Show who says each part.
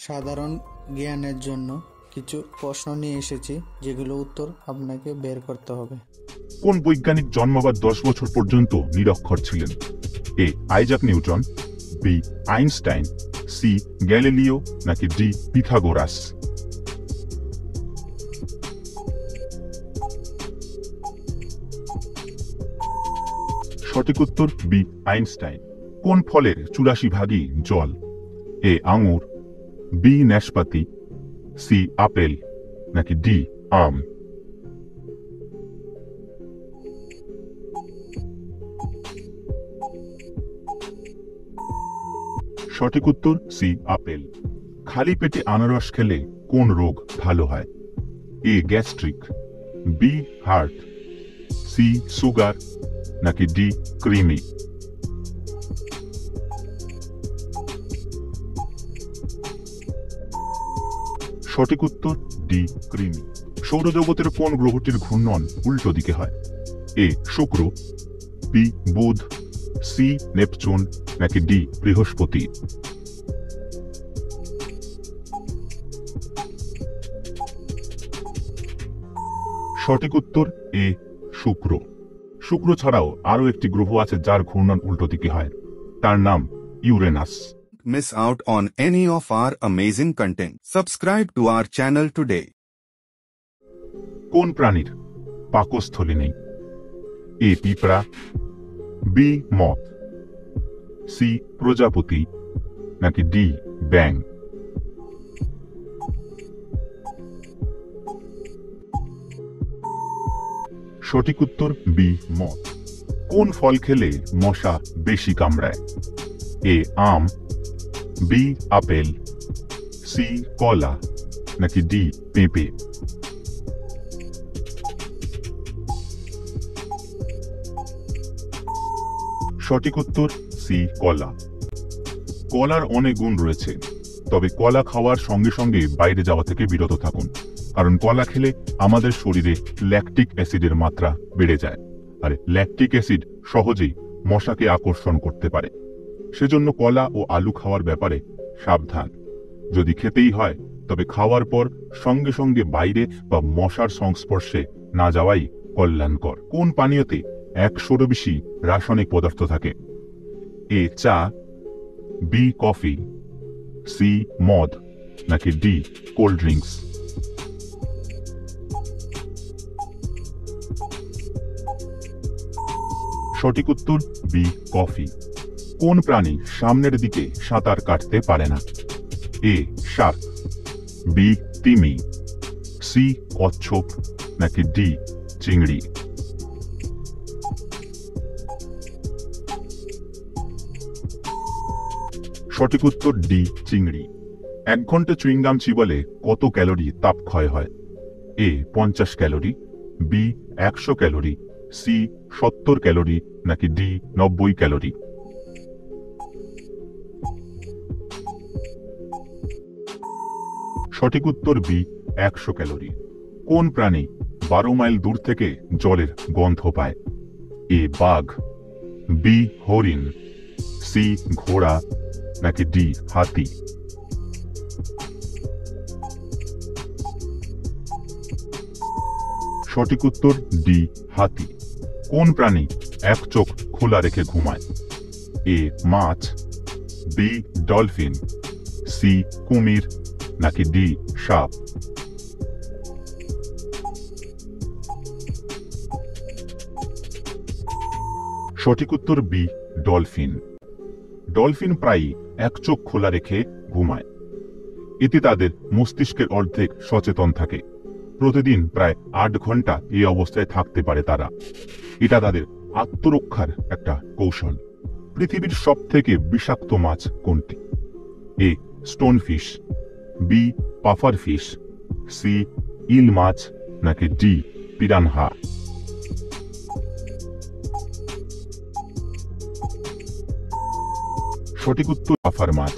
Speaker 1: সাধারণ জ্ঞানের জন্য কিছু প্রশ্ন নিয়ে এসেছি, যেগুলো উত্তর আপনাকে বের করতে হবে।
Speaker 2: কোন বৈজ্ঞানিক জন্মাবার 10 বছর পর্যন্ত নিরক্ষর ছিলেন? A Isaac Newton, B Einstein, C Galileo নাকি ডি পিথাগোরাস? সঠিক উত্তর বি আইনস্টাইন। কোন ফলের 84 ভাগই জল? এ আঙুর, বি নাশপাতি, সি আপেল নাকি ডি আম? সঠিক উত্তর সি আপেল। খালি পেটে আনারস খেলে কোন রোগ ভালো হয়? A gastric, B heart, C sugar নাকি ডি ক্রিমি? সঠিক উত্তর ডি ক্রিমি। সৌরজগতের কোন গ্রহটির ঘূর্ণন উল্টো দিকে হয়? এ শুক্র, বি বুধ, সি নেপচুন নাকি ডি বৃহস্পতি? সঠিক উত্তর এ শুক্র। শুক্র ছাড়াও আরো একটি গ্রহ আছে যার ঘূর্ণন উল্টো দিকে হয়, তার নাম Uranus.
Speaker 3: Miss out on any of our amazing content. Subscribe to our channel today.
Speaker 2: কোন প্রাণীর পাকস্থলী নেই? এ পিঁপড়া, বি মথ, সি প্রজাপতি নাকি ডি ব্যাঙ? সঠিক উত্তর বি মথ। কোন ফল খেলে মশা বেশি কামড়ায়? এ আম, বি আপেল, সি কলা নাকি ডি পেঁপে? সঠিক উত্তর সি কলা। কলার অনেক গুণ রয়েছে, তবে কলা খাওয়ার সঙ্গে সঙ্গে বাইরে যাওয়া থেকে বিরত থাকুন, কারণ কলা খেলে আমাদের শরীরে ল্যাকটিক অ্যাসিডের মাত্রা বেড়ে যায়, আর ল্যাকটিক অ্যাসিড সহজেই মশাকে আকর্ষণ করতে পারে। সেজন্য কলা ও আলু খাওয়ার ব্যাপারে সাবধান। যদি খেতেই হয় তবে খাওয়ার পর সঙ্গে সঙ্গে বাইরে বা মশার সংস্পর্শে না যাওয়াই কল্যাণকর। কোন পানীয়তে 100-এরও বেশি রাসায়নিক পদার্থ থাকে? এ চা, বি কফি, সি মদ নাকি ডি কোল্ড ড্রিঙ্কস? সঠিক উত্তর বি কফি। কোন প্রাণী সামনের দিকে সাঁতার কাটতে পারে না? এ শার্ক, বি তিমি, সি কচ্ছপ নাকি ডি চিংড়ি? সঠিক উত্তর ডি চিংড়ি। 1 ঘন্টা চুইংগাম চিবালে কত ক্যালোরি তাপ ক্ষয় হয়? A 50 calorie, B 100 calorie, C 70 calorie নাকি ডি 90 ক্যালোরি? সঠিক উত্তর বি 100 ক্যালোরি। কোন প্রাণী 12 মাইল দূর থেকে জলের গন্ধ পায়? এ বাঘ, বি হরিণ, সি ঘোড়া নাকি ডি হাতি? সঠিক উত্তর ডি হাতি। কোন প্রাণী এক চোখ খোলা রেখে ঘুমায়? এ মাছ, বি ডলফিন, সি কুমির নাকি ডি সাপ? সঠিক উত্তর বি ডলফিন। ডলফিন প্রায়ই এক চোখ খোলা রেখে ঘুমায়। এতে তাদের মস্তিষ্কের অর্ধেক সচেতন থাকে। প্রতিদিন প্রায় 8 ঘন্টা এই অবস্থায় থাকতে পারে তারা। এটা তাদের আত্মরক্ষার একটা কৌশল। পৃথিবীর সবথেকে বিষাক্ত মাছ কোনটি? A stonefish, B puffer fish, C eel মাছ নাকি ডি পিরানহা? সঠিক উত্তর পাফার মাছ।